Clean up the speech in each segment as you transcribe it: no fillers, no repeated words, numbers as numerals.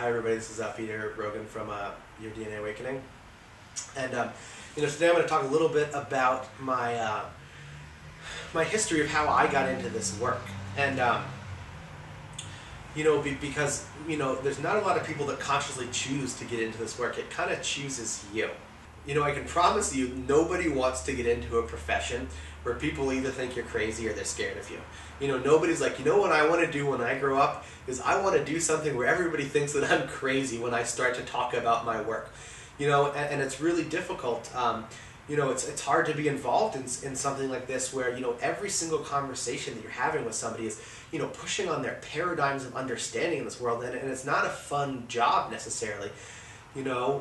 Hi everybody, this is Peter Rogen from Your DNA Awakening, and today I'm going to talk a little bit about my my history of how I got into this work, and because there's not a lot of people that consciously choose to get into this work. It kind of chooses you. I can promise you, nobody wants to get into a profession where people either think you're crazy or they're scared of you. Nobody's like, what I want to do when I grow up is I want to do something where everybody thinks that I'm crazy when I start to talk about my work. And it's really difficult. It's hard to be involved in something like this where, every single conversation that you're having with somebody is, pushing on their paradigms of understanding in this world, and it's not a fun job necessarily.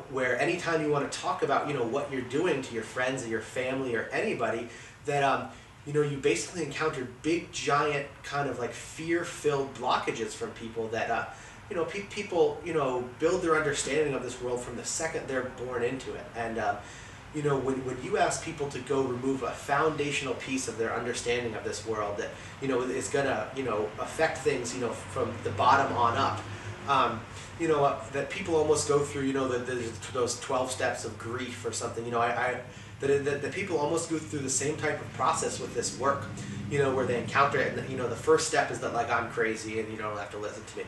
Where anytime you want to talk about, what you're doing to your friends or your family or anybody, that, you basically encounter big, giant, kind of like fear-filled blockages from people that, people, build their understanding of this world from the second they're born into it. And, when you ask people to go remove a foundational piece of their understanding of this world that, is going to, affect things, from the bottom on up, that people almost go through, those 12 steps of grief or something. That people almost go through the same type of process with this work, where they encounter it, and the first step is that, like, I'm crazy and you don't have to listen to me,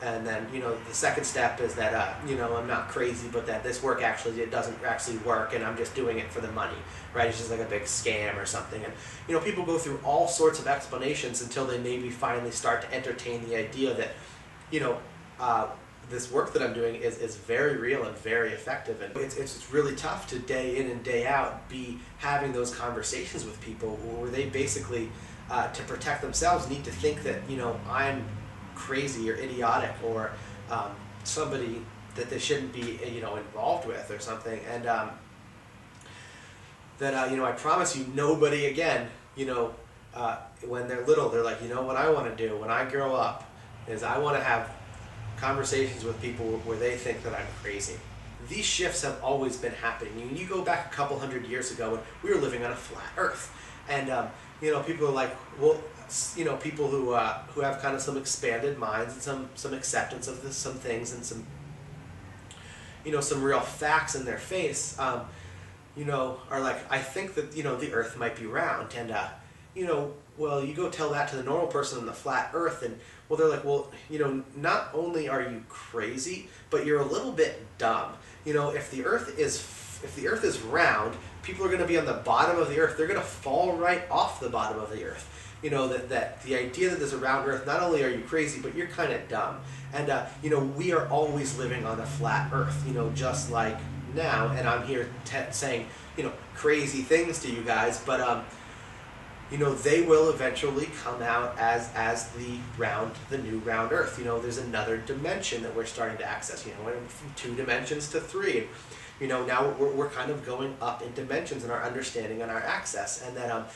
and then, the second step is that, I'm not crazy, but that this work it doesn't actually work, and I'm just doing it for the money, right? It's just like a big scam or something. And, people go through all sorts of explanations until they maybe finally start to entertain the idea that, this work that I'm doing is very real and very effective, and it's really tough to day in and day out be having those conversations with people where they basically, to protect themselves, need to think that, I'm crazy or idiotic or somebody that they shouldn't be, involved with or something, and that, I promise you, nobody, again, when they're little, they're like, what I want to do when I grow up is I want to have conversations with people where they think that I'm crazy. These shifts have always been happening. You go back a couple hundred years ago when we were living on a flat Earth, and people are like, well, people who have kind of some expanded minds and some acceptance of some things and some some real facts in their face, are like, I think that the Earth might be round, and well, you go tell that to the normal person on the flat Earth, and well, they're like, well, not only are you crazy, but you're a little bit dumb. If the Earth is round, people are going to be on the bottom of the Earth. They're going to fall right off the bottom of the Earth. That the idea that there's a round Earth, not only are you crazy, but you're kind of dumb. And we are always living on a flat Earth. Just like now, and I'm here saying crazy things to you guys, but they will eventually come out as the new round Earth. There's another dimension that we're starting to access. Went from 2 dimensions to 3. Now we're kind of going up in dimensions in our understanding and our access, and that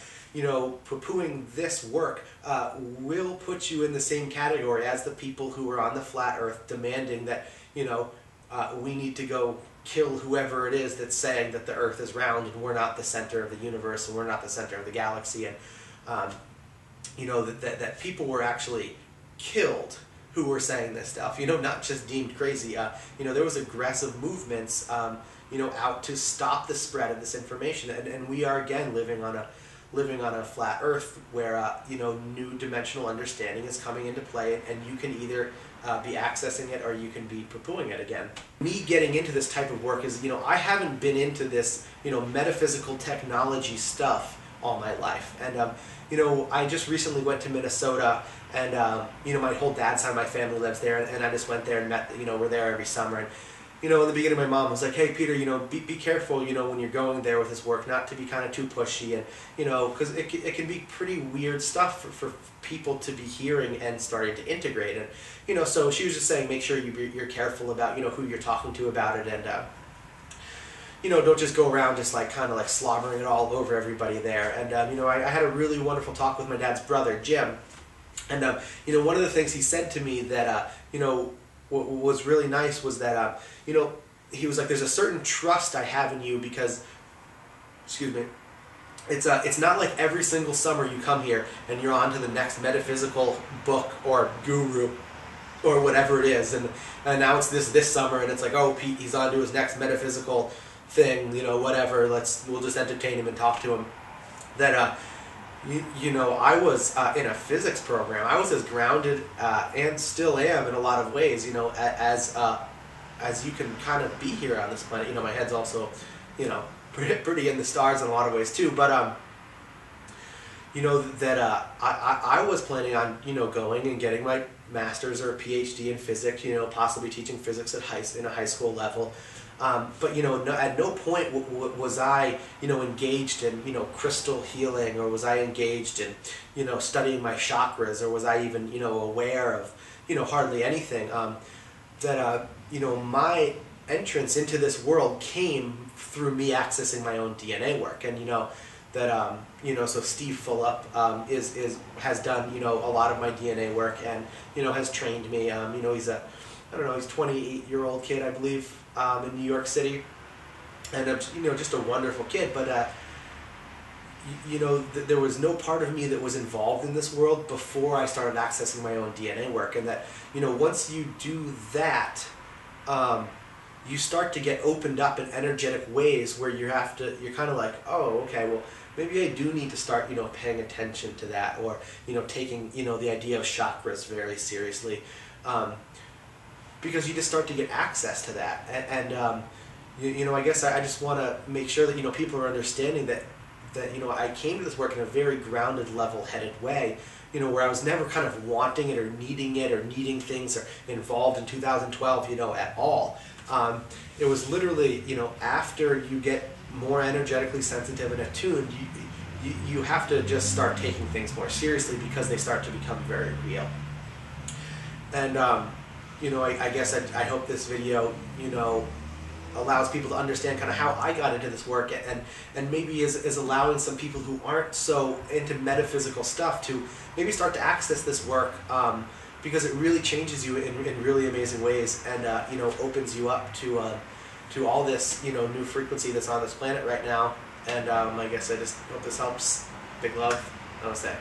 poo-pooing this work will put you in the same category as the people who are on the flat Earth demanding that we need to go kill whoever it is that's saying that the Earth is round and we're not the center of the universe and we're not the center of the galaxy, and that people were actually killed who were saying this stuff, not just deemed crazy. There was aggressive movements out to stop the spread of this information, and we are again living on a flat Earth where new dimensional understanding is coming into play, and you can either be accessing it or you can be poo-pooing it again. Me getting into this type of work is, I haven't been into this, metaphysical technology stuff all my life. And, I just recently went to Minnesota, and, my whole dad's side of my family lives there, and I just went there and met, we're there every summer. And, in the beginning, my mom was like, hey, Peter, be careful, when you're going there with this work, not to be kind of too pushy, and, because it can be pretty weird stuff for people to be hearing and starting to integrate. And, so she was just saying, make sure you're careful about, who you're talking to about it, and, don't just go around just like kind of like slobbering it all over everybody there. And, I had a really wonderful talk with my dad's brother, Jim, and, one of the things he said to me that, what was really nice was that, he was like, there's a certain trust I have in you because, excuse me, it's not like every single summer you come here and you're on to the next metaphysical book or guru or whatever it is, and now it's this summer, and it's like, oh, Pete, he's on to his next metaphysical thing, whatever. We'll just entertain him and talk to him. That I was in a physics program. I was as grounded and still am in a lot of ways, as you can kind of be here on this planet. My head's also, pretty in the stars in a lot of ways too. But I was planning on going and getting my master's or a PhD in physics. Possibly teaching physics in a high school level. But at no point was I engaged in crystal healing, or was I engaged in studying my chakras, or was I even aware of hardly anything. My entrance into this world came through me accessing my own DNA work, and so Steve Fulop has done a lot of my DNA work, and has trained me. He's a he's 28-year-old kid, I believe, in New York City, and just a wonderful kid. But there was no part of me that was involved in this world before I started accessing my own DNA work, and that once you do that, you start to get opened up in energetic ways where you're kind of like, oh, okay, well, maybe I do need to start paying attention to that, or taking the idea of chakras very seriously. Because you just start to get access to that, and I guess I just want to make sure that people are understanding that I came to this work in a very grounded, level-headed way, where I was never kind of wanting it or needing things or involved in 2012, at all. It was literally, after you get more energetically sensitive and attuned, you have to just start taking things more seriously, because they start to become very real. And I guess I hope this video, allows people to understand kind of how I got into this work, and maybe is allowing some people who aren't so into metaphysical stuff to maybe start to access this work, because it really changes you in really amazing ways, and opens you up to all this new frequency that's on this planet right now. And I guess I just hope this helps. Big love. Namaste.